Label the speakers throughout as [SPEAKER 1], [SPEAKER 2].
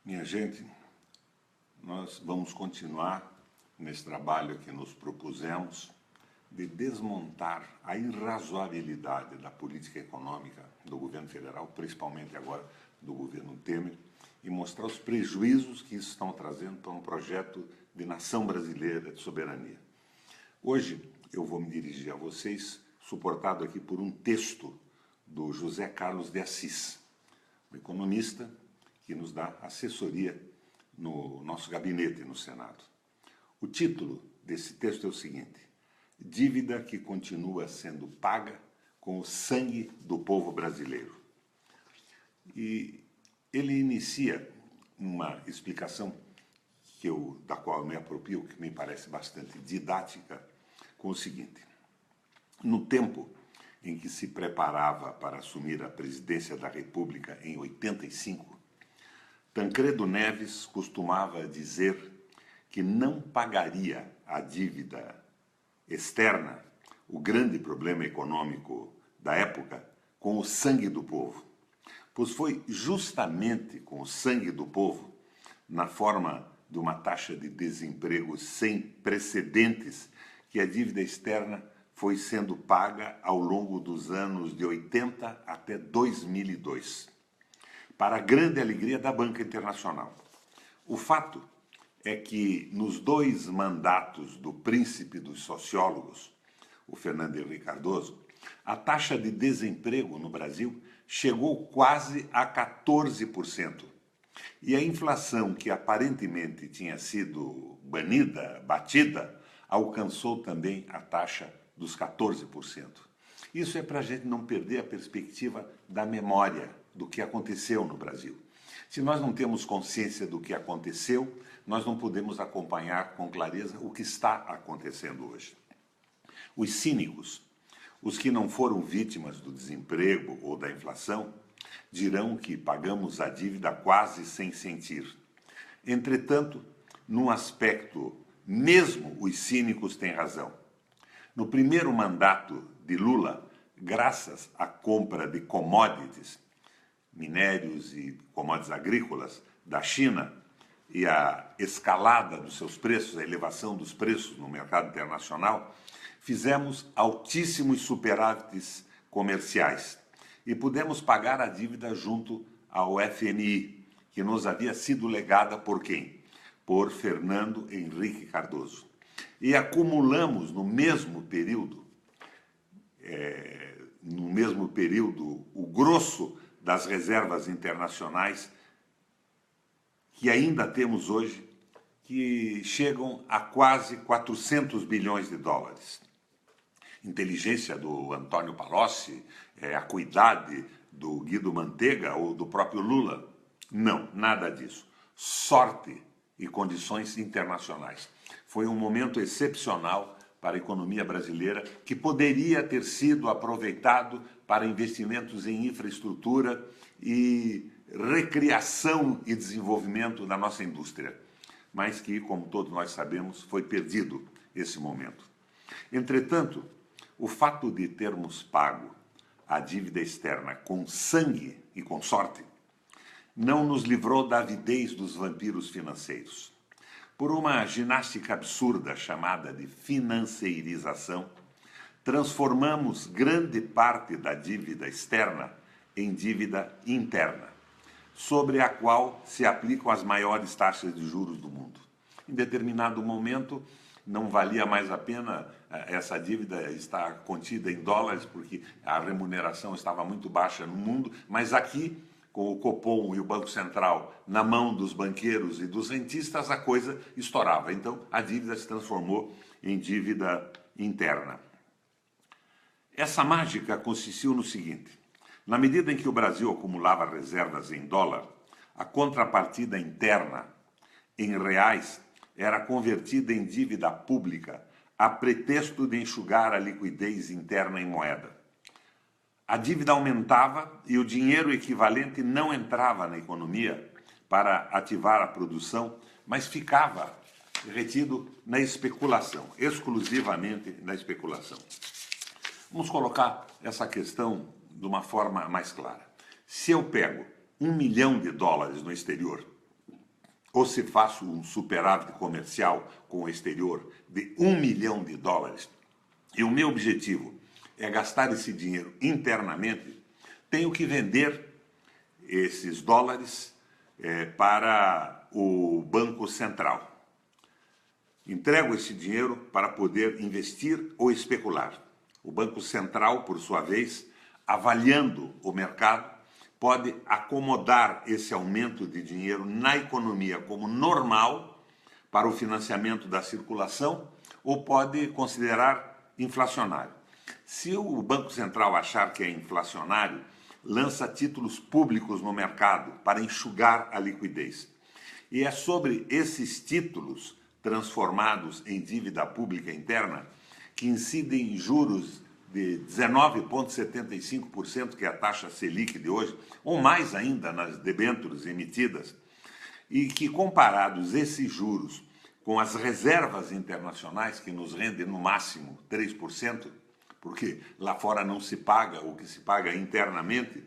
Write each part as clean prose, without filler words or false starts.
[SPEAKER 1] Minha gente, nós vamos continuar nesse trabalho que nos propusemos de desmontar a irrazoabilidade da política econômica do governo federal, principalmente agora do governo Temer, e mostrar os prejuízos que isso estão trazendo para um projeto de nação brasileira de soberania. Hoje eu vou me dirigir a vocês, suportado aqui por um texto do José Carlos de Assis, um economista que nos dá assessoria no nosso gabinete no Senado. O título desse texto é o seguinte: Dívida que continua sendo paga com o sangue do povo brasileiro. E ele inicia uma explicação da qual eu me aproprio, que me parece bastante didática, com o seguinte: no tempo em que se preparava para assumir a presidência da República em 85, Tancredo Neves costumava dizer que não pagaria a dívida externa, o grande problema econômico da época, com o sangue do povo. Pois foi justamente com o sangue do povo, na forma de uma taxa de desemprego sem precedentes, que a dívida externa foi sendo paga ao longo dos anos de 80 até 2002. Para a grande alegria da banca internacional. O fato é que nos dois mandatos do príncipe dos sociólogos, o Fernando Henrique Cardoso, a taxa de desemprego no Brasil chegou quase a 14%. E a inflação, que aparentemente tinha sido batida, alcançou também a taxa dos 14%. Isso é para a gente não perder a perspectiva da memória do que aconteceu no Brasil. Se nós não temos consciência do que aconteceu, nós não podemos acompanhar com clareza o que está acontecendo hoje. Os cínicos, os que não foram vítimas do desemprego ou da inflação, dirão que pagamos a dívida quase sem sentir. Entretanto, num aspecto, mesmo os cínicos têm razão. No primeiro mandato de Lula, graças à compra de commodities, minérios e commodities agrícolas da China e a escalada dos seus preços, a elevação dos preços no mercado internacional, fizemos altíssimos superávites comerciais e pudemos pagar a dívida junto ao FMI, que nos havia sido legada por quem? Por Fernando Henrique Cardoso. E acumulamos no mesmo período o grosso das reservas internacionais que ainda temos hoje, que chegam a quase 400 bilhões de dólares. Inteligência do Antônio Palocci, acuidade do Guido Mantega ou do próprio Lula? Não, nada disso. Sorte e condições internacionais. Foi um momento excepcional para a economia brasileira, que poderia ter sido aproveitado para investimentos em infraestrutura e recriação e desenvolvimento da nossa indústria, mas que, como todos nós sabemos, foi perdido esse momento. Entretanto, o fato de termos pago a dívida externa com sangue e com sorte não nos livrou da avidez dos vampiros financeiros. Por uma ginástica absurda chamada de financeirização, transformamos grande parte da dívida externa em dívida interna, sobre a qual se aplicam as maiores taxas de juros do mundo. Em determinado momento, não valia mais a pena essa dívida estar contida em dólares, porque a remuneração estava muito baixa no mundo, mas aqui, com o Copom e o Banco Central na mão dos banqueiros e dos rentistas, a coisa estourava. Então, a dívida se transformou em dívida interna. Essa mágica consistiu no seguinte: na medida em que o Brasil acumulava reservas em dólar, a contrapartida interna, em reais, era convertida em dívida pública, a pretexto de enxugar a liquidez interna em moeda. A dívida aumentava e o dinheiro equivalente não entrava na economia para ativar a produção, mas ficava retido na especulação, exclusivamente na especulação. Vamos colocar essa questão de uma forma mais clara. Se eu pego $1 milhão no exterior ou se faço um superávit comercial com o exterior de US$ 1 milhão, e o meu objetivo é gastar esse dinheiro internamente, tenho que vender esses dólares para o Banco Central. Entrego esse dinheiro para poder investir ou especular. O Banco Central, por sua vez, avaliando o mercado, pode acomodar esse aumento de dinheiro na economia como normal para o financiamento da circulação ou pode considerar inflacionário. Se o Banco Central achar que é inflacionário, lança títulos públicos no mercado para enxugar a liquidez. E é sobre esses títulos transformados em dívida pública interna que incidem juros de 19,75%, que é a taxa Selic de hoje, ou mais ainda nas debêntures emitidas, e que, comparados esses juros com as reservas internacionais, que nos rendem no máximo 3%, porque lá fora não se paga o que se paga internamente,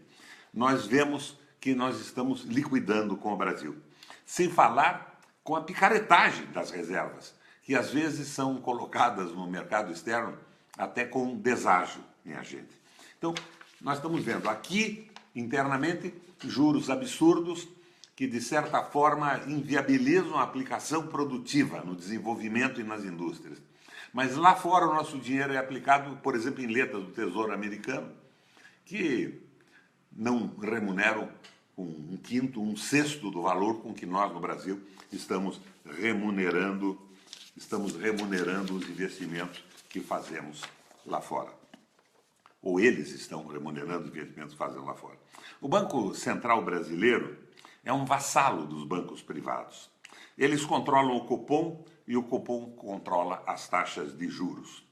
[SPEAKER 1] nós vemos que nós estamos liquidando com o Brasil. Sem falar com a picaretagem das reservas, que às vezes são colocadas no mercado externo até com deságio, minha gente. Então, nós estamos vendo aqui, internamente, juros absurdos que, de certa forma, inviabilizam a aplicação produtiva no desenvolvimento e nas indústrias. Mas lá fora o nosso dinheiro é aplicado, por exemplo, em letras do Tesouro americano, que não remuneram um quinto, um sexto do valor com que nós, no Brasil, estamos remunerando os investimentos que fazemos lá fora. Ou eles estão remunerando os investimentos que fazem lá fora. O Banco Central brasileiro é um vassalo dos bancos privados. Eles controlam o Copom e o Copom controla as taxas de juros.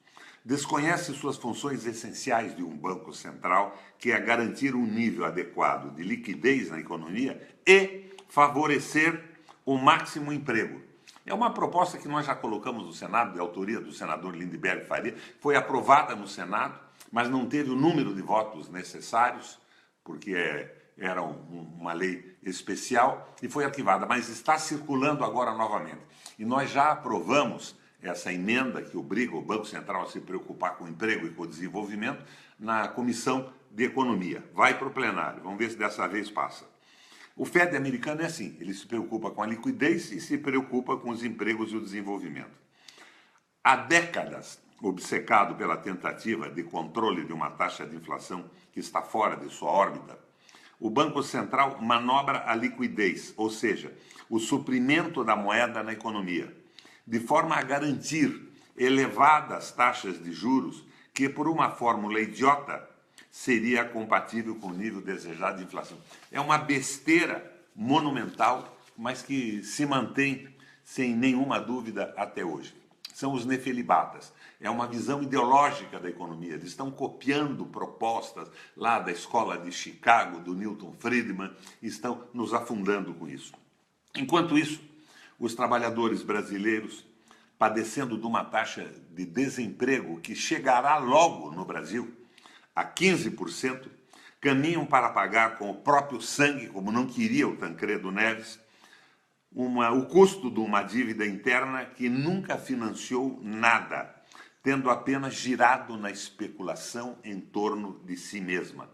[SPEAKER 1] Desconhece suas funções essenciais de um banco central, que é garantir um nível adequado de liquidez na economia e favorecer o máximo emprego. É uma proposta que nós já colocamos no Senado, de autoria do senador Lindbergh Faria, foi aprovada no Senado, mas não teve o número de votos necessários, porque era uma lei especial, e foi arquivada, mas está circulando agora novamente. E nós já aprovamos essa emenda que obriga o Banco Central a se preocupar com o emprego e com o desenvolvimento na Comissão de Economia. Vai para o plenário, vamos ver se dessa vez passa. O Fed americano é assim, ele se preocupa com a liquidez e se preocupa com os empregos e o desenvolvimento. Há décadas, obcecado pela tentativa de controle de uma taxa de inflação que está fora de sua órbita, o Banco Central manobra a liquidez, ou seja, o suprimento da moeda na economia, de forma a garantir elevadas taxas de juros que, por uma fórmula idiota, seria compatível com o nível desejado de inflação. É uma besteira monumental, mas que se mantém sem nenhuma dúvida até hoje. São os nefelibatas. É uma visão ideológica da economia. Eles estão copiando propostas lá da escola de Chicago, do Milton Friedman, e estão nos afundando com isso. Enquanto isso, os trabalhadores brasileiros, padecendo de uma taxa de desemprego que chegará logo no Brasil a 15%, caminham para pagar com o próprio sangue, como não queria o Tancredo Neves, o custo de uma dívida interna que nunca financiou nada, tendo apenas girado na especulação em torno de si mesma.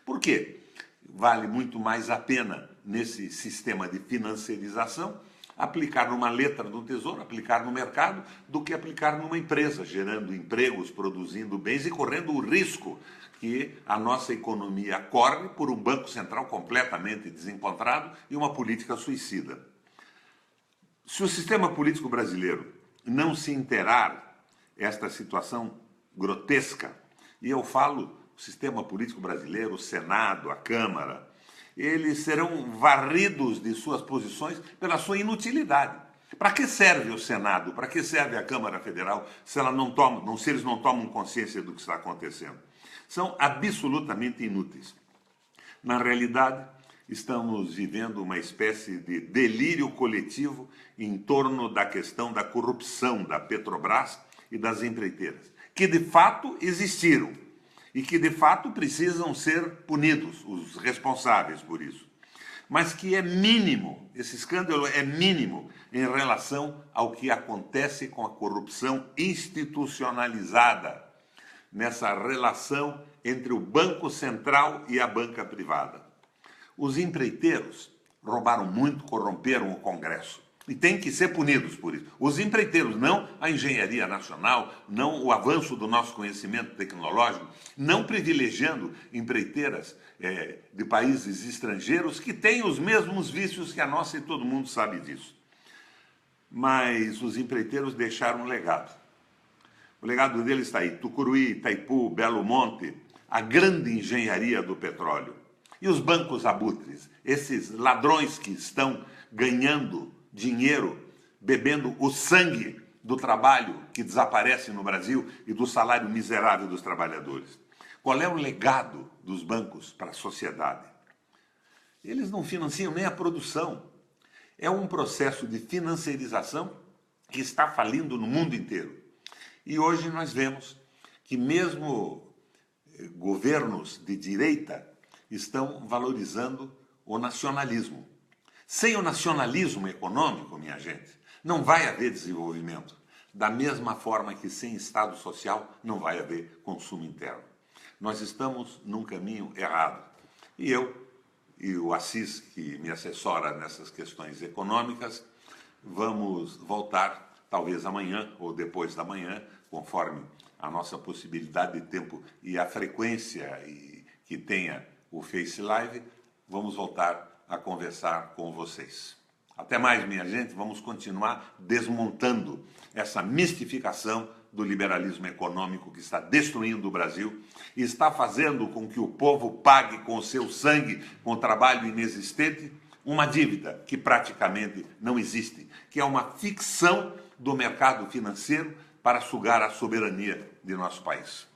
[SPEAKER 1] Por quê? Vale muito mais a pena, nesse sistema de financiarização, aplicar numa letra do Tesouro, aplicar no mercado, do que aplicar numa empresa, gerando empregos, produzindo bens e correndo o risco que a nossa economia corre por um Banco Central completamente desencontrado e uma política suicida. Se o sistema político brasileiro não se inteirar esta situação grotesca, e eu falo o sistema político brasileiro, o Senado, a Câmara, eles serão varridos de suas posições pela sua inutilidade. Para que serve o Senado? Para que serve a Câmara Federal se eles não tomam consciência do que está acontecendo? São absolutamente inúteis. Na realidade, estamos vivendo uma espécie de delírio coletivo em torno da questão da corrupção da Petrobras e das empreiteiras, que de fato existiram e que de fato precisam ser punidos, os responsáveis por isso. mas que é mínimo, esse escândalo é mínimo em relação ao que acontece com a corrupção institucionalizada nessa relação entre o Banco Central e a banca privada. Os empreiteiros roubaram muito, corromperam o Congresso. E têm que ser punidos por isso. Os empreiteiros, não a engenharia nacional, não o avanço do nosso conhecimento tecnológico, não privilegiando empreiteiras de países estrangeiros que têm os mesmos vícios que a nossa e todo mundo sabe disso. Mas os empreiteiros deixaram um legado. O legado deles está aí: Tucuruí, Itaipu, Belo Monte, a grande engenharia do petróleo. E os bancos abutres, esses ladrões que estão ganhando dinheiro, bebendo o sangue do trabalho que desaparece no Brasil e do salário miserável dos trabalhadores. Qual é o legado dos bancos para a sociedade? Eles não financiam nem a produção. É um processo de financiarização que está falindo no mundo inteiro. E hoje nós vemos que mesmo governos de direita estão valorizando o nacionalismo. Sem o nacionalismo econômico, minha gente, não vai haver desenvolvimento. Da mesma forma que sem Estado social não vai haver consumo interno. Nós estamos num caminho errado. E eu e o Assis, que me assessora nessas questões econômicas, vamos voltar, talvez amanhã ou depois da manhã, conforme a nossa possibilidade de tempo e a frequência que tenha o Face Live, vamos voltar a conversar com vocês. Até mais, minha gente. Vamos continuar desmontando essa mistificação do liberalismo econômico que está destruindo o Brasil e está fazendo com que o povo pague com o seu sangue, com o trabalho inexistente, uma dívida que praticamente não existe, que é uma ficção do mercado financeiro para sugar a soberania de nosso país.